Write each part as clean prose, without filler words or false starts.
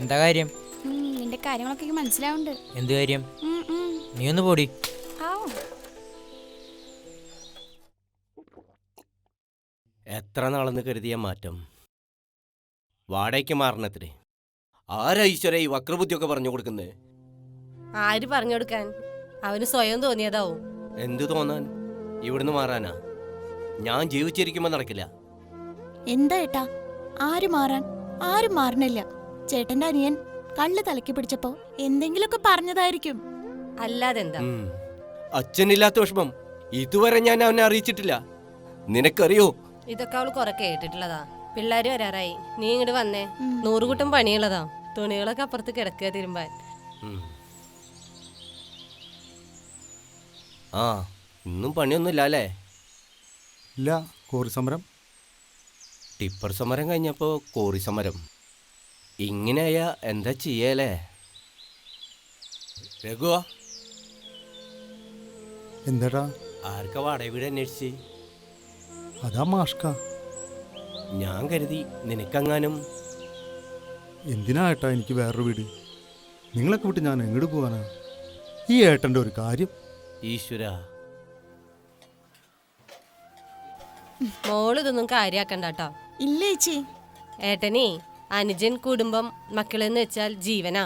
എന്താ കാര്യം? നിന്റെ കാര്യങ്ങളൊക്കെ മനസ്സിലാവുന്നുണ്ട്. എന്ത് കാര്യം? നീ ഒന്ന് പോടി. എത്ര നാളെന്ന് കരുതിയ മാറ്റം വാടകയ്ക്ക് മാറണത്രേ. ആരാ ഈശ്വര ഈ വക്രബുദ്ധിയൊക്കെ പറഞ്ഞു കൊടുക്കുന്നേ? ആര് പറഞ്ഞു കൊടുക്കാൻ? അവന് സ്വയം തോന്നിയതാവും. എന്തു തോന്നാൻ? ഇവിടുന്ന് മാറാനാ? ഞാൻ ജീവിച്ചിരിക്കുമ്പോ നടക്കില്ല. എന്താ ഏട്ടാ, ആരും മാറണില്ല. ചേട്ടന്റെ അനിയൻ കള്ള് തലക്കി പിടിച്ചപ്പോ എന്തെങ്കിലുമൊക്കെ പറഞ്ഞതായിരിക്കും. അല്ലാതെന്താ? അച്ഛനില്ലാത്ത വിഷമം ഇതുവരെ ഞാൻ അവനെ അറിയിച്ചിട്ടില്ല. നിനക്കറിയോ? ഇതൊക്കെ അവള് കുറെ കേട്ടിട്ടുള്ളതാ. പിള്ളേര് വരാറായി, നീ ഇങ്ങോട്ട് വന്നേ. 100 കൂട്ടം പണിയുള്ളതാ. തുണികളൊക്കെ അപ്പുറത്ത് കിടക്കുക തിരുമ്പാൻ. ആ, ഇന്നും പണിയൊന്നുമില്ല അല്ലേ? ഇല്ല, കോറി സമരം. ടിപ്പർ സമരം കഴിഞ്ഞപ്പോ കോറി സമരം. ഇങ്ങനെയായ എന്താ ചെയ്യലേ? രഘുവാ, എന്താടാ? ആർക്കാ വാടക വീട് അന്വേഷിച്ച്? അതാ മാഷ്ക. ഞാൻ കരുതി നിനക്കെങ്ങാനും. എന്തിനാ ഏട്ടാ എനിക്ക് വേറൊരു വീട്? നിങ്ങളൊക്കെ വിട്ട് ഞാൻ എങ്ങോട്ട് പോവാനാ? ഈ ഏട്ടൻ്റെ ഒരു കാര്യം. ഈശ്വര, മോള് ഇതൊന്നും കാര്യാക്കണ്ടാട്ടോ. ഇല്ല ചേച്ചി. ഏട്ടനേ അനുജൻ കുടുംബം മക്കളെന്ന് വെച്ചാൽ ജീവനാ.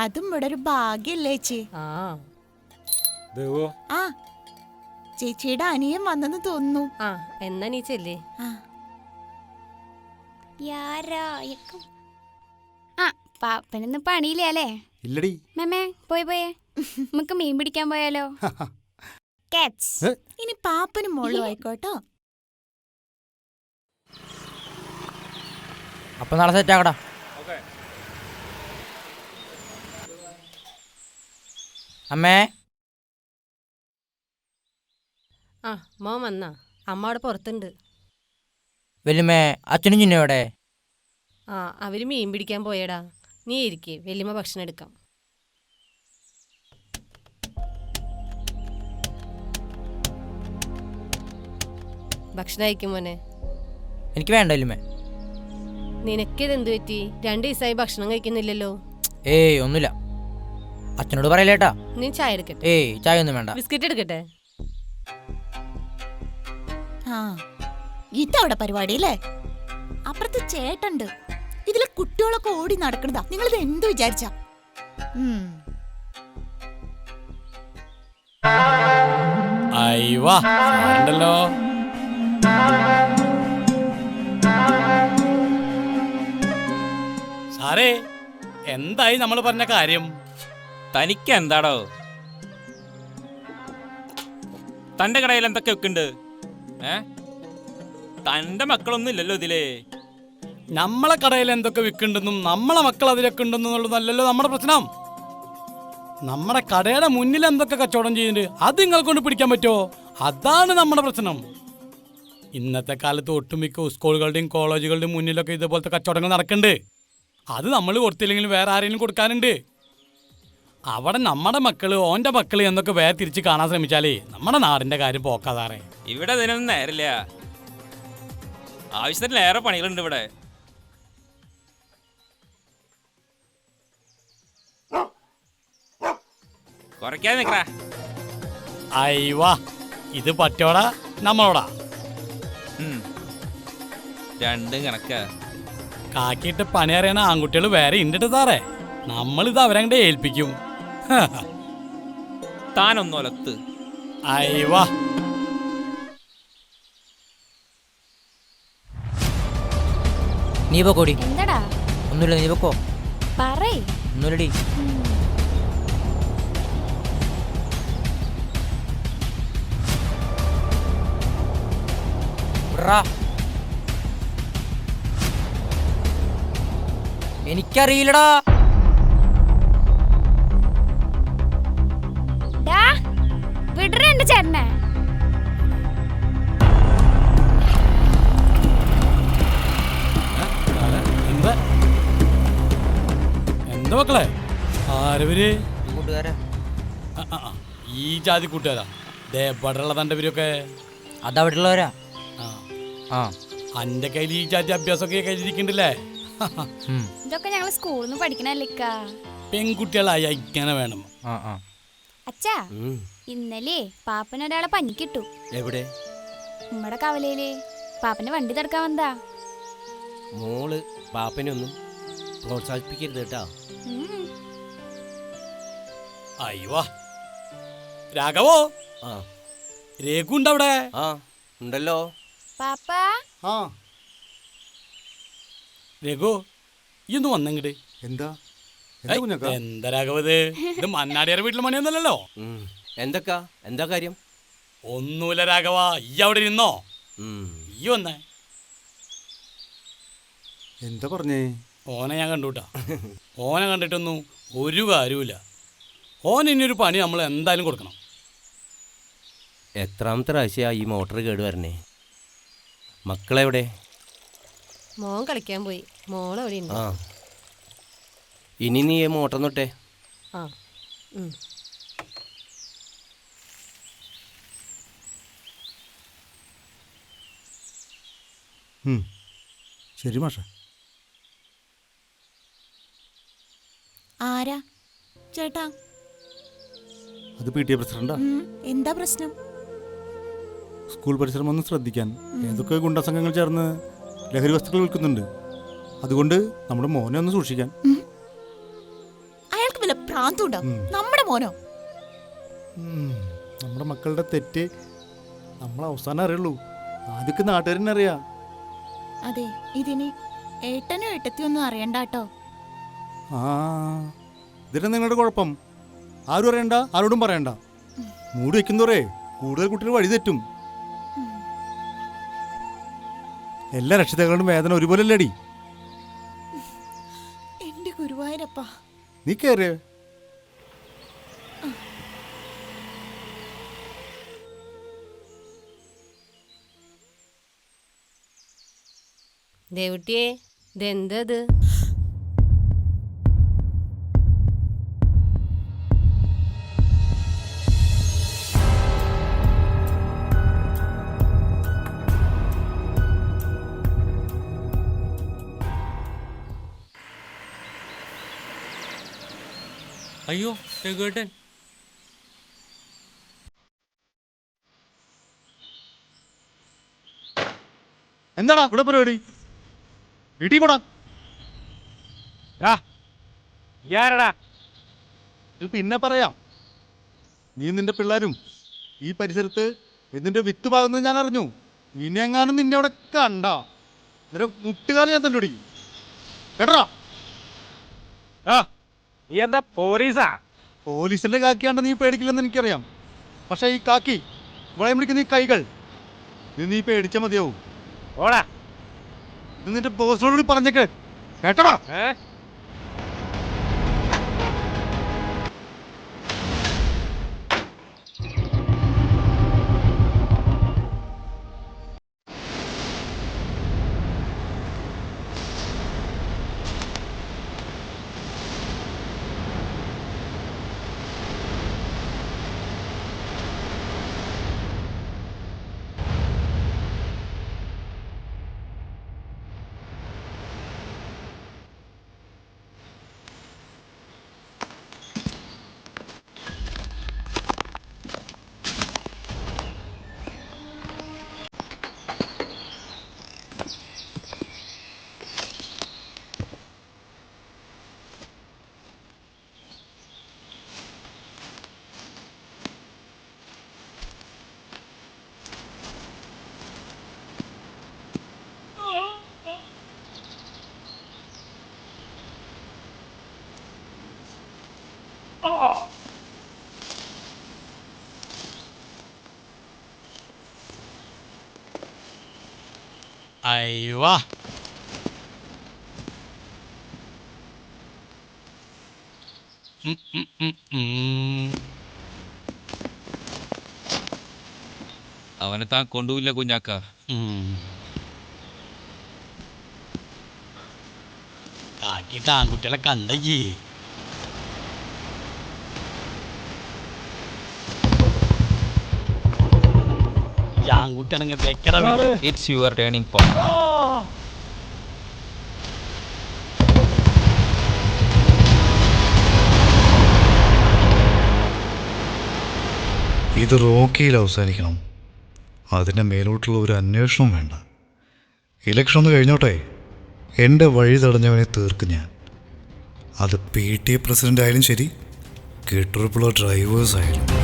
അതും ഇവിടെ ഒരു ഭാഗ്യല്ലേ ചേച്ചി. ആ, ചേച്ചിയുടെ അനിയൻ വന്നെന്ന് തോന്നുന്നു. എന്നാ നീ ചെല്ലേ. പാപ്പനൊന്നും പണിയില്ലേ? ഇല്ലടി. മേമേ പോയേ നമുക്ക് മീൻ പിടിക്കാൻ പോയാലോ? ഇനി പാപ്പനും മോളും ആയിക്കോട്ടോ. അപ്പൊ നാളെ സെറ്റ് ആക്കടാ. അമ്മേ. മോൻ വന്നാ? അമ്മ അവിടെ പുറത്തുണ്ട്. വല്യമ്മേ, അച്ഛനും ചിന്നു എവിടെ? അവര് മീൻ പിടിക്കാൻ പോയടാ. നീ ഇരിക്കേ, വല്യമ്മ ഭക്ഷണം എടുക്കാം. ഭക്ഷണം കഴിക്കും മോനെ. എനിക്ക് വേണ്ട വല്യമ്മേ. നിനക്കിത് എന്തു പറ്റി? 2 ദിവസമായി ഭക്ഷണം കഴിക്കുന്നില്ലല്ലോ. ഏയ് ഒന്നുമില്ല. അച്ഛനോട് പറയല്ലേട്ടാ. നീ ചായ എടുക്കട്ടെ? ഏയ് ചായ ഒന്നും വേണ്ട. ബിസ്ക്കറ്റ് എടുക്കട്ടെ? ഇതവിടെ പരിപാടി അല്ലേ? അപ്പുറത്ത് ചേട്ടണ്ട്. ഇതിലെ കുട്ടികളൊക്കെ ഓടി നടക്കണതാ. നിങ്ങളിത് എന്ത് വിചാരിച്ച? സാറേ, എന്തായി നമ്മൾ പറഞ്ഞ കാര്യം? തനിക്ക് എന്താടോ? തന്റെ കടയിൽ എന്തൊക്കെ വെക്കുന്നുണ്ട്? തന്റെ മക്കളൊന്നും ഇല്ലല്ലോ ഇതിലേ. നമ്മളെ കടയിൽ എന്തൊക്കെ വിൽക്കുന്നുണ്ടെന്നും നമ്മളെ മക്കൾ അതിലൊക്കെ ഉണ്ടെന്നുള്ളതല്ലല്ലോ നമ്മുടെ പ്രശ്നം. നമ്മുടെ കടയുടെ മുന്നിൽ എന്തൊക്കെ കച്ചവടം ചെയ്യുന്നുണ്ട് അത് നിങ്ങൾ കൊണ്ട് പിടിക്കാൻ പറ്റുമോ? അതാണ് നമ്മുടെ പ്രശ്നം. ഇന്നത്തെ കാലത്ത് ഒട്ടുമിക്ക സ്കൂളുകളുടെയും കോളേജുകളുടെയും മുന്നിലൊക്കെ ഇതുപോലത്തെ കച്ചവടങ്ങൾ നടക്കുന്നുണ്ട്. അത് നമ്മൾ കൊടുത്തില്ലെങ്കിൽ വേറെ ആരെങ്കിലും കൊടുക്കാനുണ്ട്. അവിടെ നമ്മുടെ മക്കള് ഓന്റെ മക്കള് എന്നൊക്കെ വേറെ തിരിച്ച് കാണാൻ ശ്രമിച്ചാലേ നമ്മുടെ നാടിന്റെ കാര്യം പോക്കാതാറേ. ഇവിടെ ഇതിനൊന്നും നേരില്ല. ആവശ്യത്തിലേറെ പണികളുണ്ട് ഇവിടെ. കുറയ്ക്കാതെ നിക്കടാ. അയ്യവാ, ഇത് പറ്റോടാ നമ്മളോടാ? രണ്ടും കണക്കാ. കാക്കിയിട്ട് പണി അറിയണ ആൺകുട്ടികൾ വേറെ ഇണ്ടിട്ട് സാറേ. നമ്മളിത് അവരങ്ങോട്ട് ഏൽപ്പിക്കും. താനൊന്നൊലത്ത്. അയ്യവാ, നീ പോക്കോടി. എന്താടാ? ഒന്നുമില്ല, നീ പോക്കോ. പറയ്. ഒന്നുമില്ലടി. എനിക്കറിയില്ലടാ. വിടറ എന്റെ ചേട്ടനെ. എന്താ മക്കളെ? ആരവര്? കൂട്ടുകാരാ. ഈ ജാതി കൂട്ടുകാരാ? ഇവിടെയുള്ള തന്റെ പേരൊക്കെ അതവിടെയുള്ളവരാ. ആ അന്റെ കയ്യിൽ ഈ ജാതി അഭ്യാസമൊക്കെ കയ്യിലിരിക്കണ്ടല്ലേ? ഇതൊക്കെ ഞങ്ങൾ സ്കൂളിൽ നിന്ന് പഠിക്കണല്ലേക്ക. പെൺകുട്ടികളായ ഇങ്ങനെ വേണം. അച്ഛാ, ഉം. ഇന്നലെ പാപ്പനൊരാളെ പനിക്കിട്ടു. എവിടെ? നമ്മടെ കവലയില് പാപ്പന്റെ വണ്ടി തടുക്കാൻ വന്നതാ. മോള് പാപ്പനെ ഒന്നും പ്രോത്സാഹിപ്പിക്കരുത് കേട്ടാ. ഉം. അയ്യോ രാഘവോ, ആ രഘു ഉണ്ടവിടെ? ആ ഉണ്ടല്ലോ. പാപ്പ, ആ രഘു ഇന്ന് വന്നെങ്കിട്. എന്താ എന്താ കുഞ്ഞാക്ക? എന്താ രാഘവത്, ഇത് മന്നാടിയാരെ വീട്ടിലെ മണിയൊന്നല്ലോ. എന്താ കാര്യം? ഒന്നുമില്ല രാഘവ, ഈ അവിടെ ഇരുന്നോ. ഉം. ഈ വന്നേ. എന്താ പറഞ്ഞേ? ഓനെ ഞാൻ കണ്ടുട്ടാ. ഓനെ കണ്ടിട്ടൊന്നും ഒരു കാര്യമില്ല. ഓൻ ഇനിയൊരു പണി നമ്മൾ എന്തായാലും കൊടുക്കണം. എത്രാമത്തെ പ്രാവശ്യമാ ഈ മോട്ടർ കേട് വരണേ? മക്കളെവിടെ? മോൻ കളിക്കാൻ പോയി, മോളെവിടെ ഉണ്ട്. ആ ഇനി നീ മോട്ടർ തൊട്ടേ. ആ ഉം. ശരി മാഷ. ആരാ ചേട്ടാ? അത് പി ടി എ പ്രസിഡന്റാ. എന്താ പ്രശ്നം? സ്കൂൾ പരിസരം ഒന്ന് ശ്രദ്ധിക്കാൻ ഏതൊക്കെ ഗുണ്ടസംഘങ്ങൾ ചേർന്ന് ലഹരി വസ്തുക്കൾ വിൽക്കുന്നുണ്ട്. അതുകൊണ്ട് നമ്മുടെ മോനെ ഒന്ന് സൂക്ഷിക്കാൻ. അയാൾക്ക് വല്ല ഭ്രാന്തുണ്ടോ? നമ്മുടെ മോനോ? നമ്മുടെ മക്കളുടെ തെറ്റ് നമ്മൾ അവസാനം അറിയുള്ളൂ. ആദ്യമൊക്കെ നാട്ടുകാരനെ അറിയാം. അതെ, ഇതിന് ഏട്ടനും ഏട്ടത്തിയൊന്നും അറിയണ്ട കേട്ടോ. ആ ഇതിന് നിങ്ങളുടെ കുഴപ്പം. ആരും അറിയണ്ട, ആരോടും പറയണ്ട. മൂടി വെക്കുന്നോറേ കൂടുതൽ കുട്ടികൾ വഴി തെറ്റും. എല്ലാ രക്ഷിതാക്കളുടെ വേദന ഒരുപോലെ അല്ലേടി? എന്റെ ഗുരുവായൂരപ്പ. നീ കയറിയ ദേവുട്ടിയെ, ഇതെന്തത്? അയ്യോ രഘുവേട്ടൻ. എന്താടാ ഇവിടെ പരിപാടി? വീട്ടിൽ പോടാ. ഇത് പിന്നെ പറയാം. നീ നിന്റെ പിള്ളേരും ഈ പരിസരത്ത് ഇതിന്റെ വിത്ത് പാകുന്നത് ഞാൻ അറിഞ്ഞു. ഇനി എങ്ങാനും നിന്നെ അവിടെ കണ്ട നിന്റെ മുട്ടുകാലം ഞാൻ തന്നെ ഒടിക്കും കേട്ടോ. നീ എന്താ പോലീസാ? പോലീസിന്റെ കാക്കിയാണ്ട് നീ പേടിക്കില്ലെന്ന് എനിക്കറിയാം. പക്ഷെ ഈ കാക്കി ഇവിടെ വിളിക്കുന്ന ഈ കൈകൾ നീ പേടിച്ച മതിയാവും. ഓടാ. ഇത് നിന്റെ ബോസിനോട് പറഞ്ഞേക്ക് കേട്ടോടാ. അയ്യോ അവനെ താൻ കൊണ്ടുപോയില്ല കുഞ്ഞാക്ക. കാട്ടിട്ട് ആൺകുട്ടികളെ കണ്ടേ. ആൺകുട്ടി ഇറ്റ്സ് യുവർ ടേണിംഗ് പോയിന്റ്. ഇത് റോക്കിയിൽ അവസാനിക്കണം. അതിൻ്റെ മേലോട്ടുള്ള ഒരു അന്വേഷണവും വേണ്ട. ഇലക്ഷൻ ഒന്ന് കഴിഞ്ഞോട്ടെ, എൻ്റെ വഴി തടഞ്ഞവനെ തീർക്കും ഞാൻ. അത് PTA പ്രസിഡൻ്റ് ആയാലും ശരി, കെട്ടുറപ്പുള്ള ഡ്രൈവേഴ്സ് ആയാലും.